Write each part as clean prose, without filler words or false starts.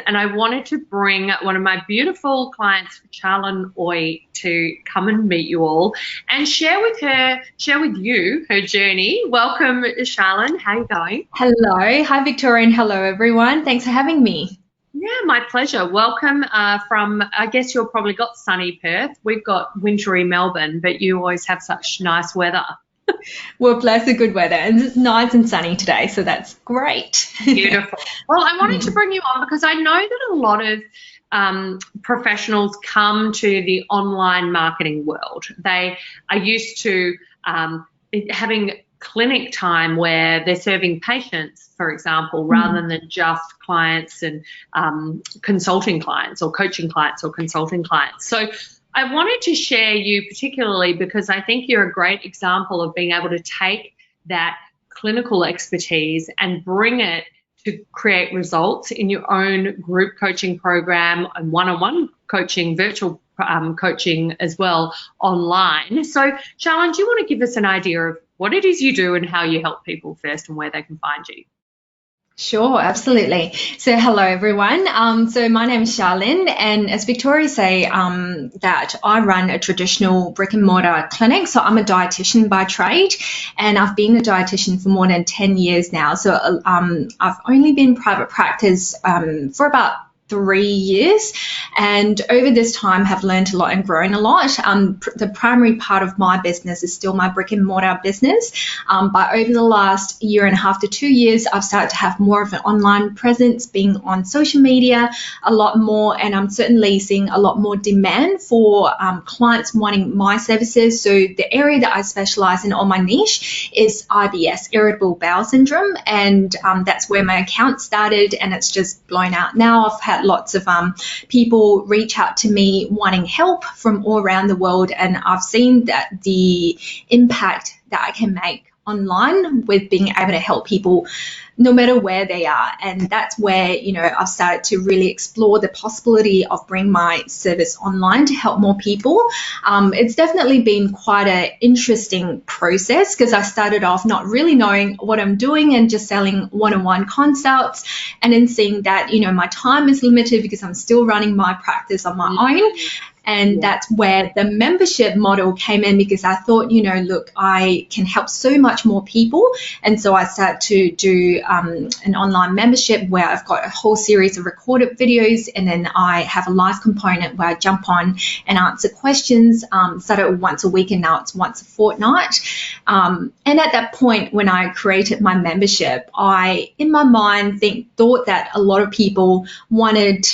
and I wanted to bring one of my beautiful clients, Charlene Oy, to come and meet you all and share with you her journey. Welcome, Charlene. How are you going? Hello. Hi, Victoria, and hello, everyone. Thanks for having me. Yeah, my pleasure. Welcome from, I guess you've probably got sunny Perth. We've got wintry Melbourne, but you always have such nice weather. We're blessed with good weather, and it's nice and sunny today, so that's great. Beautiful. Well, I wanted to bring you on because I know that a lot of professionals come to the online marketing world. They are used to having clinic time where they're serving patients, for example, rather than just clients and consulting clients or coaching clients or consulting clients. So I wanted to share you particularly because I think you're a great example of being able to take that clinical expertise and bring it to create results in your own group coaching program and one-on-one coaching, virtual coaching as well online. So, Charlene, do you want to give us an idea of what it is you do and how you help people first and where they can find you? Sure, absolutely. So hello, everyone. So my name is Charlene, and as Victoria say, that I run a traditional brick and mortar clinic. So I'm a dietitian by trade, and I've been a dietitian for more than 10 years now. So I've only been private practice for about 3 years, and over this time have learned a lot and grown a lot. The primary part of my business is still my brick and mortar business, but over the last year and a half to 2 years, I've started to have more of an online presence, being on social media a lot more, and I'm certainly seeing a lot more demand for clients wanting my services. So the area that I specialize in, or my niche, is IBS, irritable bowel syndrome, and that's where my account started, and it's just blown out now. I've had lots of people reach out to me wanting help from all around the world, and I've seen that the impact that I can make online with being able to help people no matter where they are. And that's where, I've started to really explore the possibility of bringing my service online to help more people. It's definitely been quite an interesting process because I started off not really knowing what I'm doing and just selling one-on-one consults, and then seeing that, my time is limited because I'm still running my practice on my own. And that's where the membership model came in, because I thought, look, I can help so much more people. And so I started to do an online membership where I've got a whole series of recorded videos, and then I have a live component where I jump on and answer questions. Started once a week, and now it's once a fortnight. And at that point, when I created my membership, I, in my mind, thought that a lot of people wanted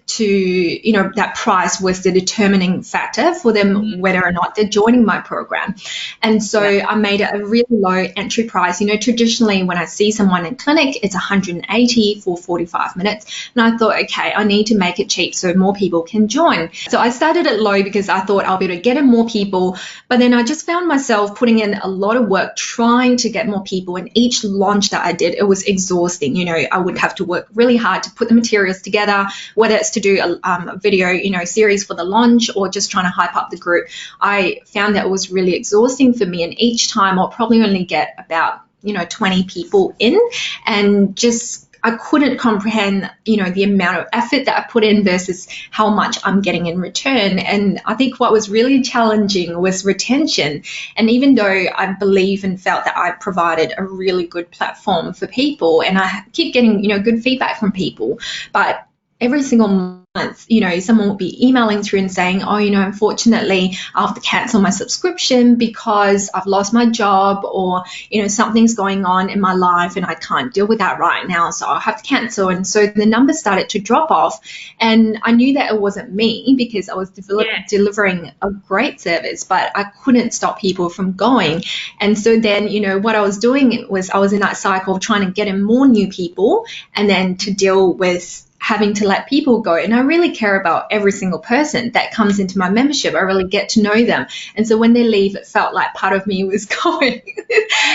that price was the determining factor for them whether or not they're joining my program. And so I made it a really low entry price. Traditionally when I see someone in clinic, it's $180 for 45 minutes. And I thought, okay, I need to make it cheap so more people can join. So I started it low because I thought I'll be able to get in more people. But then I just found myself putting in a lot of work trying to get more people. And each launch that I did, it was exhausting. I would have to work really hard to put the materials together, whether it's to do a video, series for the launch or just trying to hype up the group. I found that it was really exhausting for me, and each time I'll probably only get about 20 people in, and just I couldn't comprehend the amount of effort that I put in versus how much I'm getting in return. And I think what was really challenging was retention. And even though I believe and felt that I provided a really good platform for people, and I keep getting good feedback from people, but every single month, someone will be emailing through and saying, oh, unfortunately, I have to cancel my subscription because I've lost my job, or, something's going on in my life and I can't deal with that right now, so I'll have to cancel. And so the numbers started to drop off, and I knew that it wasn't me because I was delivering a great service, but I couldn't stop people from going. And so then, what I was doing was I was in that cycle of trying to get in more new people, and then to deal with having to let people go. And I really care about every single person that comes into my membership. I really get to know them. And so when they leave, it felt like part of me was going.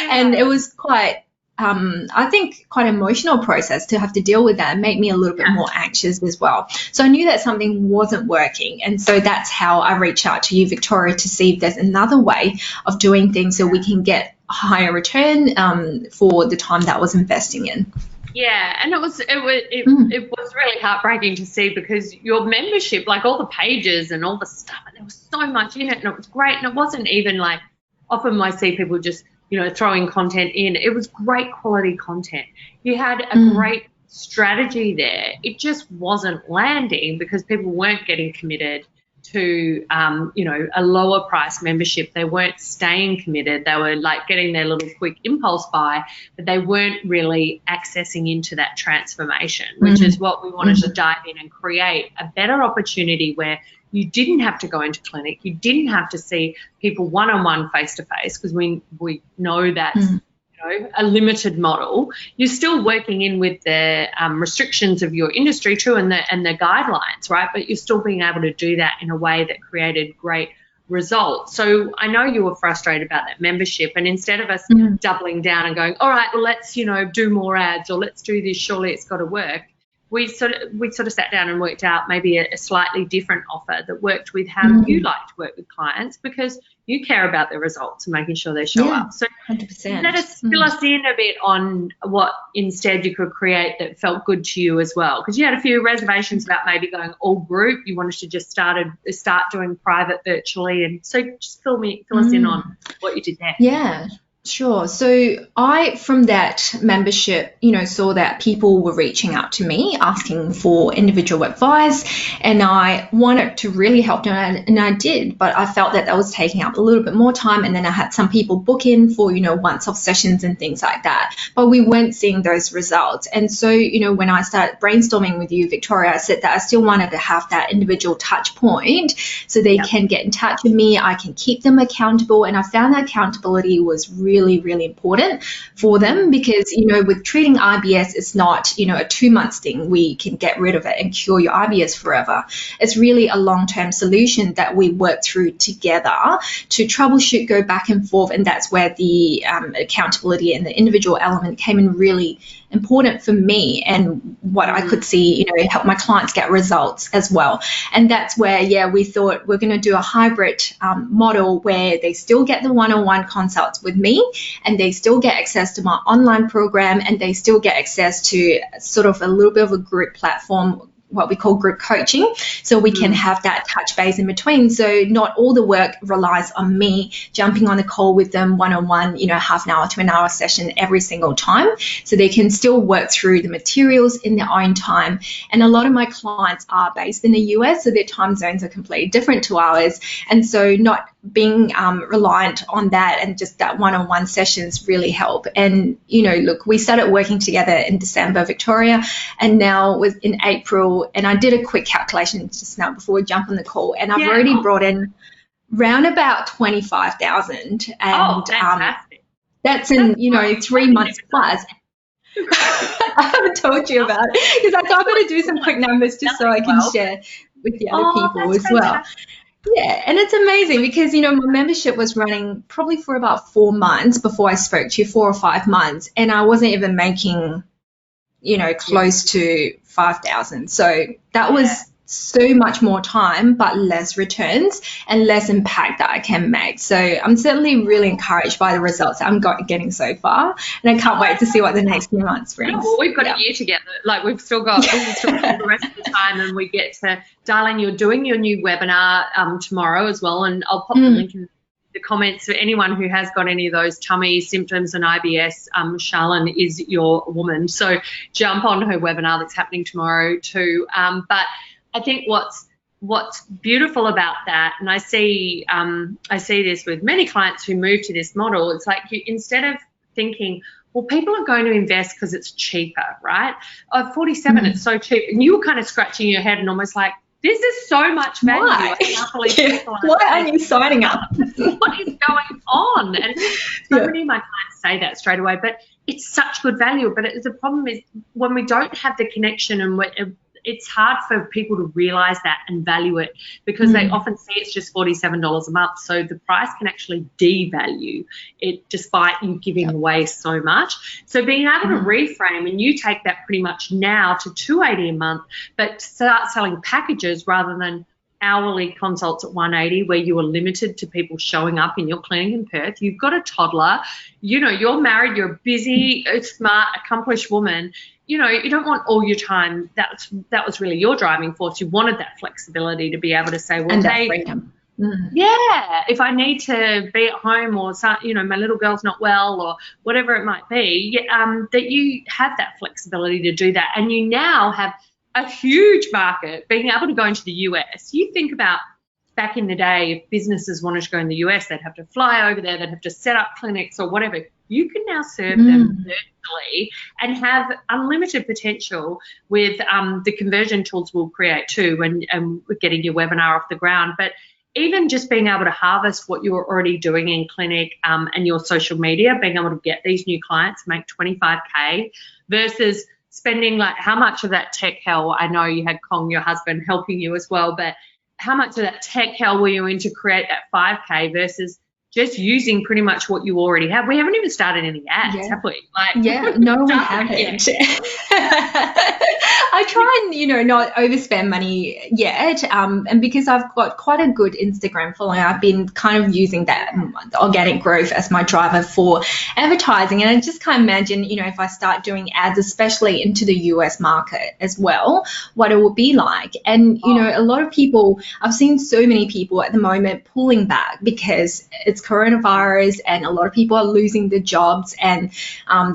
And it was quite, I think, quite an emotional process to have to deal with that, and make me a little bit more anxious as well. So I knew that something wasn't working. And so that's how I reached out to you, Victoria, to see if there's another way of doing things so we can get a higher return for the time that I was investing in. Yeah, and Mm. it was really heartbreaking to see, because your membership, like all the pages and all the stuff, and there was so much in it, and it was great, and it wasn't even like, often I see people just, throwing content in. It was great quality content. You had a Mm. great strategy there. It just wasn't landing because people weren't getting committed to a lower price membership. They weren't staying committed. They were like getting their little quick impulse buy, but they weren't really accessing into that transformation, which is what we wanted to dive in and create a better opportunity where you didn't have to go into clinic, you didn't have to see people one-on-one, face-to-face, because we know that's a limited model. You're still working in with the restrictions of your industry too, and the guidelines, right? But you're still being able to do that in a way that created great results. So I know you were frustrated about that membership, and instead of us doubling down and going, all right, well, let's do more ads, or let's do this, surely it's got to work. We sort of sat down and worked out maybe a slightly different offer that worked with how you like to work with clients, because you care about the results and making sure they show up. So 100%. let us fill us in a bit on what instead you could create that felt good to you as well, because you had a few reservations about maybe going all group. You wanted to just start doing private virtually, and so just fill us in on what you did there. Yeah. Sure. So I, from that membership, saw that people were reaching out to me asking for individual advice, and I wanted to really help them, and I did, but I felt that was taking up a little bit more time, and then I had some people book in for, once-off sessions and things like that, but we weren't seeing those results. And so, when I started brainstorming with you, Victoria, I said that I still wanted to have that individual touch point so they can get in touch with me, I can keep them accountable, and I found that accountability was really, really important for them, because with treating IBS, it's not a 2 months thing. We can get rid of it and cure your IBS forever. It's really a long-term solution that we work through together to troubleshoot, go back and forth, and that's where the accountability and the individual element came in really important for me, and what I could see, help my clients get results as well. And that's where, we thought we're going to do a hybrid model where they still get the one-on-one consults with me, and they still get access to my online program, and they still get access to sort of a little bit of a group platform, what we call group coaching, so we can have that touch base in between. So not all the work relies on me jumping on a call with them one-on-one, half an hour to an hour session every single time. So they can still work through the materials in their own time. And a lot of my clients are based in the US, so their time zones are completely different to ours. And so not being reliant on that, and just that one-on-one sessions really help. And, look, we started working together in December, Victoria, and now in April, and I did a quick calculation just now before we jump on the call, and I've already brought in round about 25,000. And fantastic. That's in, 3 months plus. I haven't told you about it, because I thought I'm going to do some quick numbers just so I can share with the other people as well. Yeah, and it's amazing because, my membership was running probably for about 4 months before I spoke to you, 4 or 5 months, and I wasn't even making, close to 5,000. So that was so much more time, but less returns and less impact that I can make. So I'm certainly really encouraged by the results that I'm getting so far, and I can't wait to see what the next few months brings. Well, we've got a year together. Like we've still got the rest of the time, and we get to dial in. You're doing your new webinar tomorrow as well, and I'll pop the link in the comments for anyone who has got any of those tummy symptoms and IBS. Charlene is your woman, so jump on her webinar that's happening tomorrow too. But I think what's beautiful about that, and I see this with many clients who move to this model, it's like instead of thinking, well, people are going to invest because it's cheaper, right? 47, it's so cheap. And you were kind of scratching your head and almost like, this is so much value. Why? Why aren't you signing up? What is going on? And so many of my clients say that straight away, but it's such good value. But the problem is when we don't have the connection, and it's hard for people to realize that and value it, because they often see it's just $47 a month. So the price can actually devalue it despite you giving away so much. So being able to reframe, and you take that pretty much now to $280 a month, but start selling packages rather than hourly consults at $180, where you are limited to people showing up in your clinic in Perth. You've got a toddler, you're married, you're a busy, smart, accomplished woman. you know, you don't want all your time. That was really your driving force. You wanted that flexibility to be able to say, well, And that hey, freedom. yeah, if I need to be at home, or you know, my little girl's not well, or whatever it might be, that you have that flexibility to do that. And you now have a huge market being able to go into the US. You think about back in the day, if businesses wanted to go in the US, they'd have to fly over there, they'd have to set up clinics or whatever. You can now serve them virtually and have unlimited potential with the conversion tools we'll create too, and getting your webinar off the ground. But even just being able to harvest what you're already doing in clinic and your social media, being able to get these new clients, make 25K versus spending, like, how much of that tech hell, I know you had Kong, your husband, helping you as well, but how much of that tech hell were you in to create that 5K versus just using pretty much what you already have? We haven't even started any ads, have we? No, we haven't. I try and, you know, not overspend money yet. And because I've got quite a good Instagram following, I've been kind of using that organic growth as my driver for advertising. And I just can't imagine, you know, if I start doing ads, especially into the US market as well, what it will be like. And, you know, a lot of people, I've seen so many people at the moment pulling back because it's coronavirus and a lot of people are losing their jobs and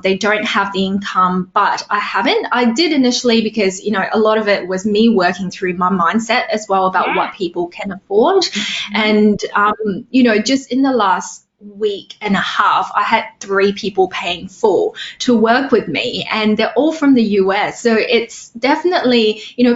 they don't have the income. But I did initially because, you know, a lot of it was me working through my mindset as well about what people can afford. And, you know, just in the last week and a half, I had 3 people paying full to work with me, and they're all from the US. So it's definitely, you know,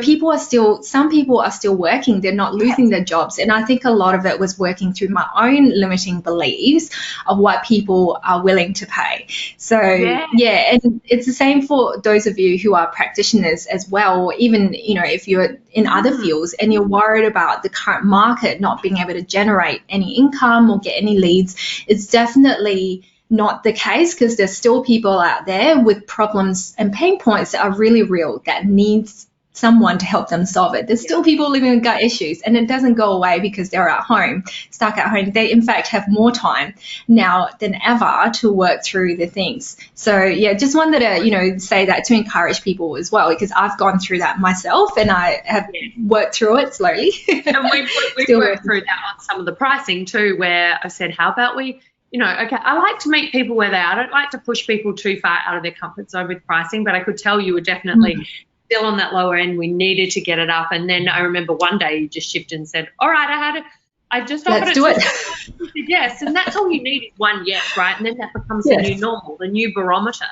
some people are still working, they're not losing their jobs. And I think a lot of it was working through my own limiting beliefs of what people are willing to pay. So yeah, and it's the same for those of you who are practitioners as well, or even, you know, if you're in other fields and you're worried about the current market not being able to generate any income or get any leads. It's definitely not the case, because there's still people out there with problems and pain points that are really real that needs someone to help them solve it. There's still people living with gut issues, and it doesn't go away because they're at home, stuck at home. They, in fact, have more time now than ever to work through the things. So, yeah, just wanted to, you know, say that to encourage people as well, because I've gone through that myself and I have worked through it slowly. And we've worked through that on some of the pricing too, where I said, how about we, you know, okay, I like to meet people where they are. I don't like to push people too far out of their comfort zone with pricing, but I could tell you were definitely still on that lower end. We needed to get it up. And then I remember one day you just shifted and said, all right, I just offered Let's do it. Said yes. And that's all you need is one yes, right? And then that becomes the new normal, the new barometer.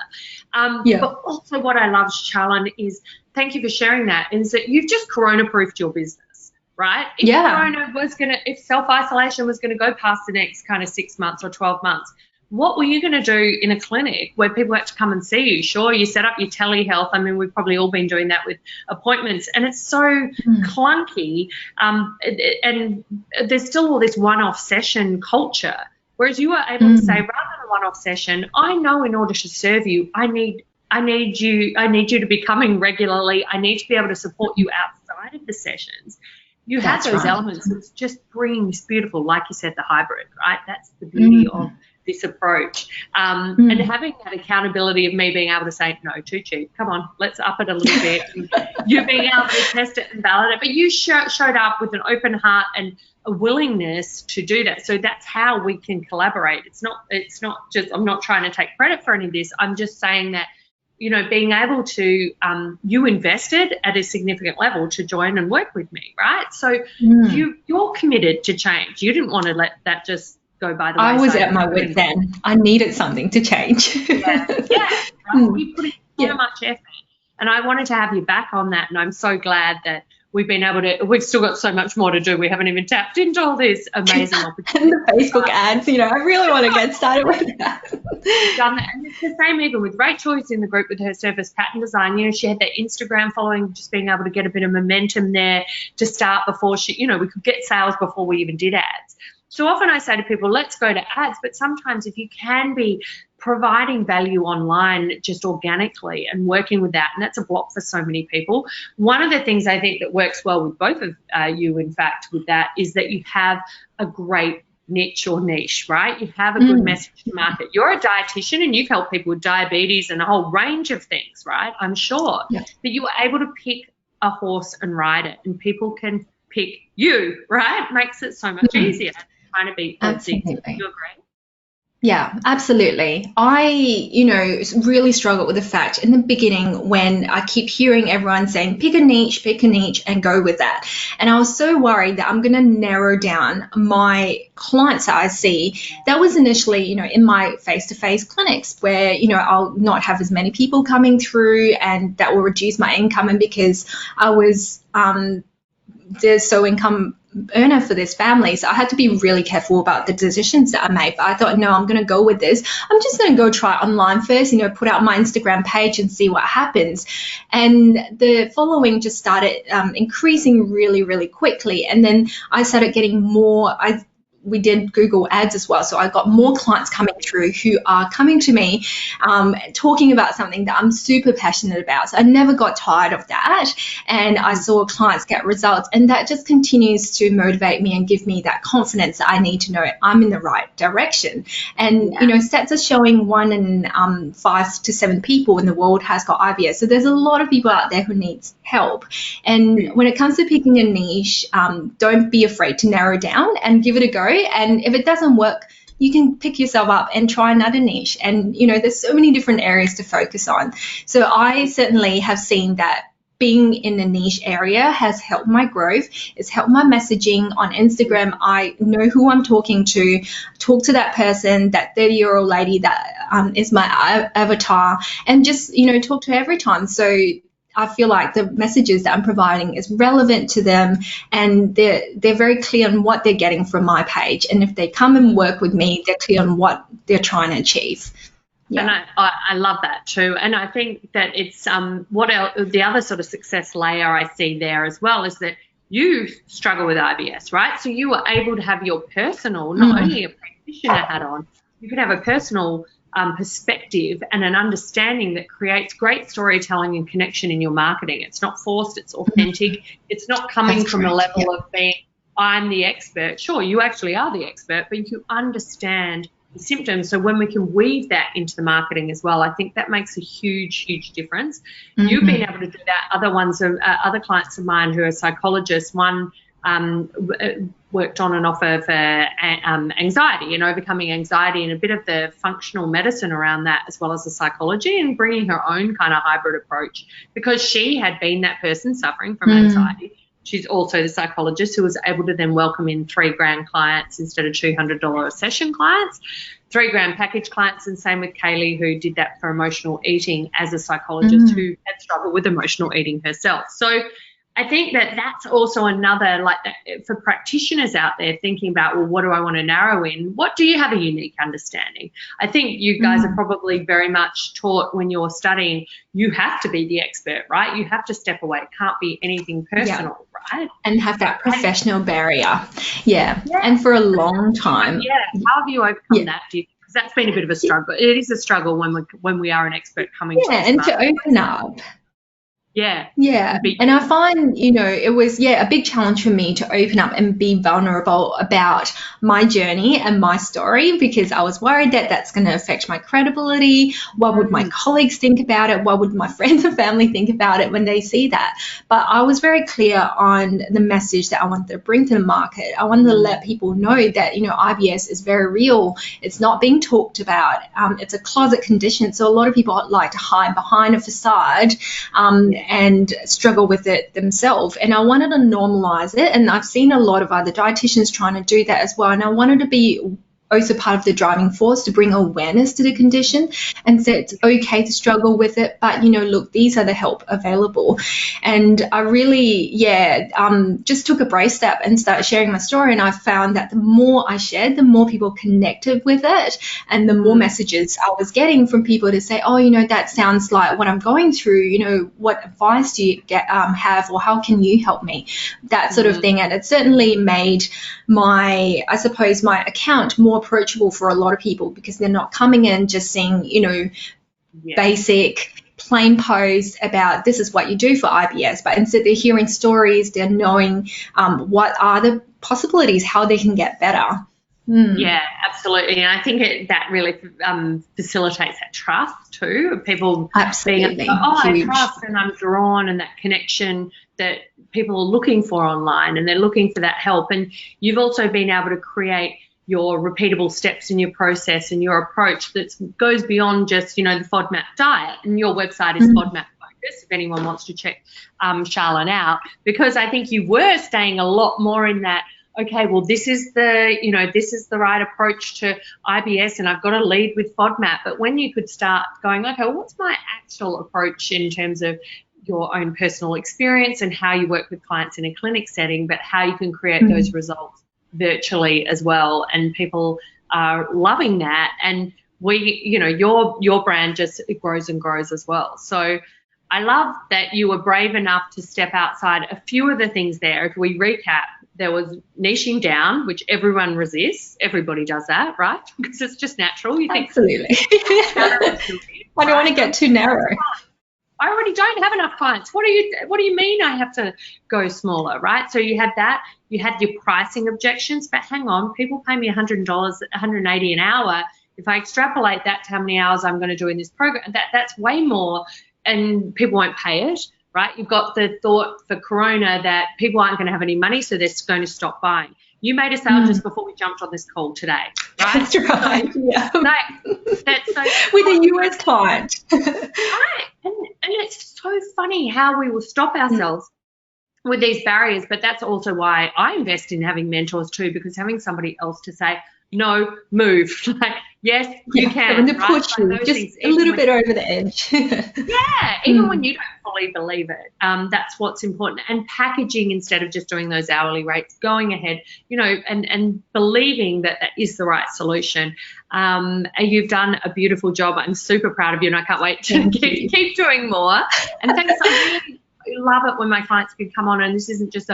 But also what I love, Charlene, is thank you for sharing that, is that you've just corona-proofed your business. Right? If self-isolation was going to go past the next kind of 6 months or 12 months, what were you going to do in a clinic where people had to come and see you? Sure, you set up your telehealth. I mean, we've probably all been doing that with appointments, and it's so clunky. And there's still all this one-off session culture, whereas you are able to say, rather than a one-off session, I know in order to serve you, I need you to be coming regularly. I need to be able to support you outside of the sessions. You have those elements. It just brings beautiful, like you said, the hybrid, right? That's the beauty of this approach. And having that accountability of me being able to say, no, too cheap. Come on, let's up it a little bit. You being able to test it and validate it. But you showed up with an open heart and a willingness to do that. So that's how we can collaborate. It's not just, I'm not trying to take credit for any of this. I'm just saying that, you know, being able to, you invested at a significant level to join and work with me, right? So you're committed to change. You didn't want to let that just go by the way. I was at my wit's end. I needed something to change. Right? You put in so much effort. And I wanted to have you back on that, and I'm so glad that we've still got so much more to do. We haven't even tapped into all these amazing opportunities. And the Facebook ads, you know, I really want to get started with that. Done that. And it's the same even with Rachel, who's in the group with her surface pattern design. You know, she had that Instagram following, just being able to get a bit of momentum there to start before we could get sales before we even did ads. So often I say to people, let's go to ads, but sometimes if you can be providing value online just organically and working with that, and that's a block for so many people. One of the things I think that works well with both of you, in fact, with that is that you have a great niche or niche, right? You have a good message to market. You're a dietitian and you've helped people with diabetes and a whole range of things, right? I'm sure that you were able to pick a horse and ride it, and people can pick you, right? Makes it so much easier trying to beat those things. You agree? Yeah, absolutely. I, really struggled with the fact in the beginning when I keep hearing everyone saying, pick a niche and go with that. And I was so worried that I'm going to narrow down my clients that I see. That was initially, in my face-to-face clinics where, I'll not have as many people coming through, and that will reduce my income. And because I was the sole income earner for this family, so I had to be really careful about the decisions that I made. But I thought, no, I'm going to go with this. I'm just going to go try online first, put out my Instagram page and see what happens. And the following just started increasing really, really quickly. And then I started getting more. We did Google ads as well. So I got more clients coming through who are coming to me talking about something that I'm super passionate about. So I never got tired of that. And I saw clients get results. And that just continues to motivate me and give me that confidence that I need to know I'm in the right direction. And, stats are showing 1 in 5 to 7 people in the world has got IBS. So there's a lot of people out there who needs help. And when it comes to picking a niche, don't be afraid to narrow down and give it a go. And if it doesn't work, you can pick yourself up and try another niche. And, there's so many different areas to focus on. So I certainly have seen that being in a niche area has helped my growth. It's helped my messaging on Instagram. I know who I'm talking to, talk to that person, that 30-year-old lady that is my avatar, and just, talk to her every time. So I feel like the messages that I'm providing is relevant to them, and they're very clear on what they're getting from my page. And if they come and work with me, they're clear on what they're trying to achieve. Yeah. And I love that too. And I think that it's the other sort of success layer I see there as well is that you struggle with IBS, right? So you were able to have your personal, not only a practitioner hat on, you can have a personal perspective and an understanding that creates great storytelling and connection in your marketing. It's not forced, it's authentic. It's not coming from a level of being, I'm the expert. Sure, you actually are the expert, but you understand the symptoms. So when we can weave that into the marketing as well, I think that makes a huge, huge difference. You've been able to do that. Other clients of mine who are psychologists, one worked on and off of anxiety and overcoming anxiety and a bit of the functional medicine around that, as well as the psychology, and bringing her own kind of hybrid approach because she had been that person suffering from anxiety. She's also the psychologist who was able to then welcome in $3,000 clients instead of $200 a session clients, $3,000 package clients, and same with Kaylee, who did that for emotional eating as a psychologist who had struggled with emotional eating herself. So I think that that's also another, for practitioners out there thinking about, well, what do I want to narrow in? What do you have a unique understanding? I think you guys are probably very much taught when you're studying, you have to be the expert, right? You have to step away. It can't be anything personal, right? And have that professional barrier. Yeah. And for a long time. Yeah. How have you overcome that? Because that's been a bit of a struggle. It is a struggle when we are an expert coming to us. And to open up. Yeah. And I find, it was, a big challenge for me to open up and be vulnerable about my journey and my story, because I was worried that that's going to affect my credibility. What would my colleagues think about it? What would my friends and family think about it when they see that? But I was very clear on the message that I wanted to bring to the market. I wanted to let people know that, IBS is very real. It's not being talked about. It's a closet condition. So a lot of people like to hide behind a facade and struggle with it themselves. And I wanted to normalize it. And I've seen a lot of other dietitians trying to do that as well. And I wanted to be also part of the driving force to bring awareness to the condition and say it's okay to struggle with it, but look, these are the help available. And I really just took a brave step and started sharing my story, and I found that the more I shared, the more people connected with it, and the more messages I was getting from people to say, oh, that sounds like what I'm going through, what advice do you have, or how can you help me, that sort of thing. And it certainly made my account more approachable for a lot of people, because they're not coming in just seeing, basic plain posts about this is what you do for IBS, but instead they're hearing stories, they're knowing what are the possibilities, how they can get better. Yeah, absolutely. And I think that really facilitates that trust too, of people Absolutely. being, oh, I trust and I'm drawn, and that connection that people are looking for online, and they're looking for that help. And you've also been able to create your repeatable steps in your process and your approach that goes beyond just, the FODMAP diet. And your website is FODMAP focused, if anyone wants to check Charlene out, because I think you were staying a lot more in that, okay, well, this is the right approach to IBS, and I've got to lead with FODMAP. But when you could start going, okay, well, what's my actual approach in terms of your own personal experience and how you work with clients in a clinic setting, but how you can create those results virtually as well, and people are loving that. And your brand just, it grows and grows as well. So I love that you were brave enough to step outside. A few of the things there, if we recap, there was niching down, which everyone resists. Everybody does that, right? Because it's just natural. You think, absolutely. I don't want to get too narrow. I already don't have enough clients. What do you mean I have to go smaller, right? So you had that. You had your pricing objections, but hang on, people pay me $100, $180 an hour. If I extrapolate that to how many hours I'm going to do in this program, that's way more, and people won't pay it. Right? You've got the thought for Corona that people aren't going to have any money, so they're going to stop buying. You made a sale just before we jumped on this call today, right? That's right. So, yeah. That's so with a US client. Right. And it's so funny how we will stop ourselves with these barriers, but that's also why I invest in having mentors too, because having somebody else to say, no, move. Like, yes, you can. And to push you just a little bit over the edge. Yeah, even when you don't fully believe it, that's what's important. And packaging instead of just doing those hourly rates, going ahead, and believing that is the right solution. And you've done a beautiful job. I'm super proud of you, and I can't wait to keep doing more. And thanks. I really love it when my clients can come on, and this isn't just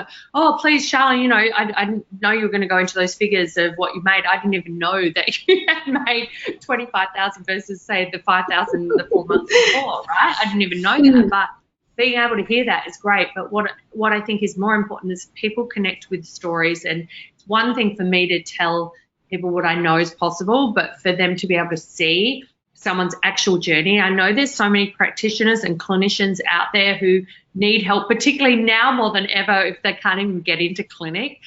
please, Charlene, I didn't know you were going to go into those figures of what you made. I didn't even know that you had made 25,000 versus say the 5,000 the 4 months before, right? I didn't even know that, but being able to hear that is great. But what I think is more important is people connect with stories, and it's one thing for me to tell people what I know is possible, but for them to be able to see someone's actual journey. I know there's so many practitioners and clinicians out there who need help, particularly now more than ever if they can't even get into clinic.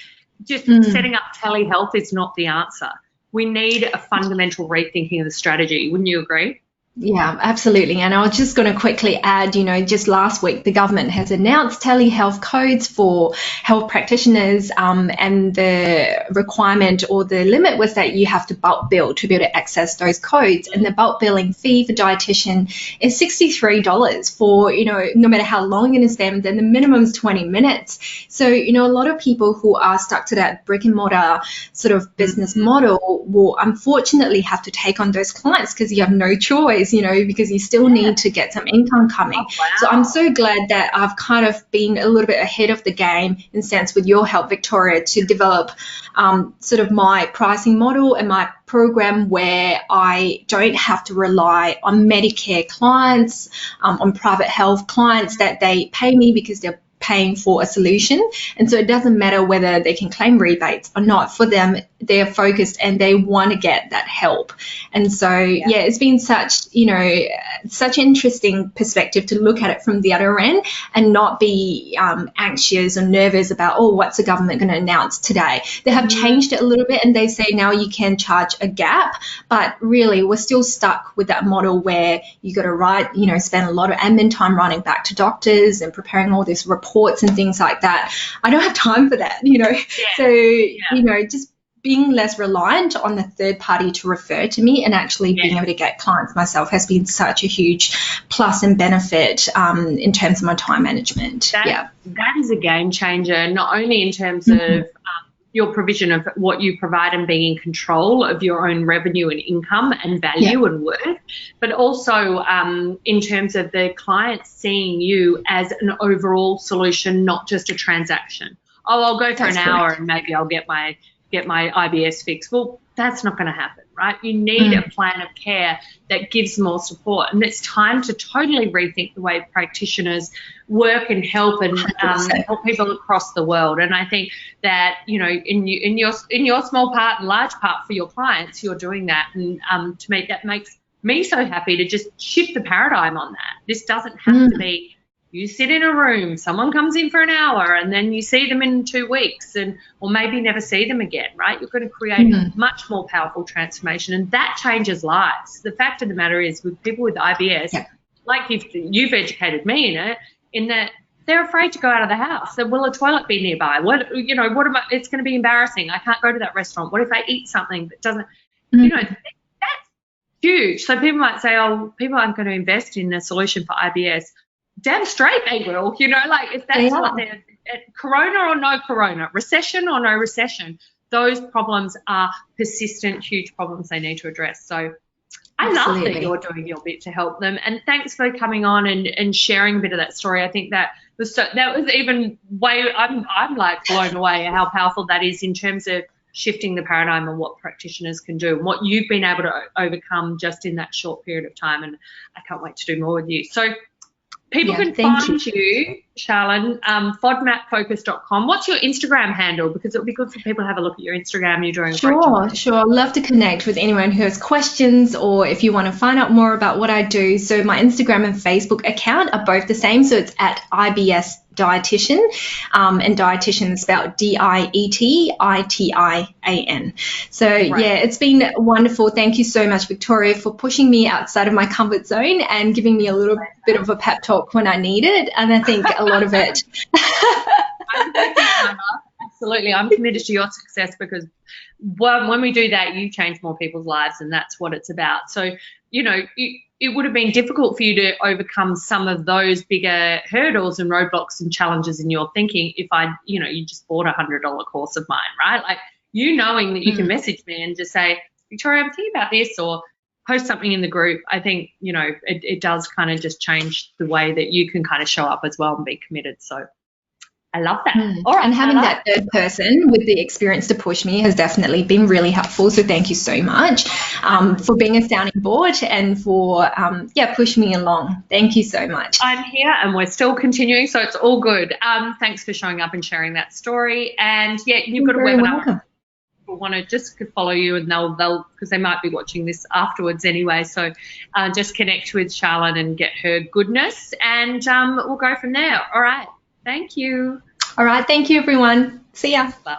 Just setting up telehealth is not the answer. We need a fundamental rethinking of the strategy. Wouldn't you agree? Yeah, absolutely. And I was just going to quickly add, just last week, the government has announced telehealth codes for health practitioners, and the requirement or the limit was that you have to bulk bill to be able to access those codes. And the bulk billing fee for dietitian is $63 for, no matter how long you're going to spend, and the minimum is 20 minutes. So, a lot of people who are stuck to that brick and mortar sort of business model will unfortunately have to take on those clients because you have no choice. Because you still need to get some income coming. Oh, wow. So I'm so glad that I've kind of been a little bit ahead of the game in sense with your help, Victoria, to develop sort of my pricing model and my program where I don't have to rely on Medicare clients, on private health clients that they pay me because they're paying for a solution. And so it doesn't matter whether they can claim rebates or not. For them, they're focused and they want to get that help. And so, it's been such an interesting perspective to look at it from the other end and not be anxious or nervous about, what's the government going to announce today? They have changed it a little bit and they say now you can charge a gap, but really we're still stuck with that model where you got to spend a lot of admin time running back to doctors and preparing all these reports and things like that. I don't have time for that, So, just being less reliant on the third party to refer to me and actually being able to get clients myself has been such a huge plus and benefit in terms of my time management. That is a game changer, not only in terms of your provision of what you provide and being in control of your own revenue and income and value and worth, but also in terms of the clients seeing you as an overall solution, not just a transaction. I'll go for an hour and maybe I'll get my get my IBS fixed. Well, that's not going to happen, right? You need a plan of care that gives more support. And it's time to totally rethink the way practitioners work and help and help people across the world. And I think that, you know, in your small part and large part for your clients, you're doing that. And to me, that makes me so happy to just shift the paradigm on that. This doesn't have to be you sit in a room, someone comes in for an hour, and then you see them in 2 weeks, or maybe never see them again, right? You're going to create much more powerful transformation, and that changes lives. The fact of the matter is, with people with IBS, like you've educated me in that they're afraid to go out of the house. So, will a toilet be nearby? It's going to be embarrassing. I can't go to that restaurant. What if I eat something that doesn't, that's huge. So people might say, oh, people aren't going to invest in a solution for IBS. Damn straight they will, if that's what they're, corona or no corona, recession or no recession, those problems are persistent, huge problems they need to address. So I love that you're doing your bit to help them. And thanks for coming on and sharing a bit of that story. I think that was even way, I'm like blown away how powerful that is in terms of shifting the paradigm and what practitioners can do and what you've been able to overcome just in that short period of time. And I can't wait to do more with you. So people can find you, Charlene, FODMAPfocus.com. What's your Instagram handle? Because it would be good for people to have a look at your Instagram. You're doing Sure. I'd love to connect with anyone who has questions or if you want to find out more about what I do. So my Instagram and Facebook account are both the same. So it's at IBS Dietitian, and dietitian is spelled DIETITIAN. So it's been wonderful. Thank you so much, Victoria, for pushing me outside of my comfort zone and giving me a little bit of a pep talk when I need it. And I think a lot of it. Absolutely. I'm committed to your success because when we do that, you change more people's lives, and that's what it's about. So, it would have been difficult for you to overcome some of those bigger hurdles and roadblocks and challenges in your thinking if you just bought a $100 course of mine, right? Like knowing that you can message me and just say, Victoria, I'm thinking about this, or post something in the group. I think, it does kind of just change the way that you can kind of show up as well and be committed. So I love that. All right, and having that third person with the experience to push me has definitely been really helpful. So thank you so much for being a sounding board and for, pushing me along. Thank you so much. I'm here and we're still continuing, so it's all good. Thanks for showing up and sharing that story. And, you've got a webinar. People want to just follow you and they'll because they might be watching this afterwards anyway. So just connect with Charlene and get her goodness, and we'll go from there. All right. Thank you. All right. Thank you, everyone. See ya. Bye.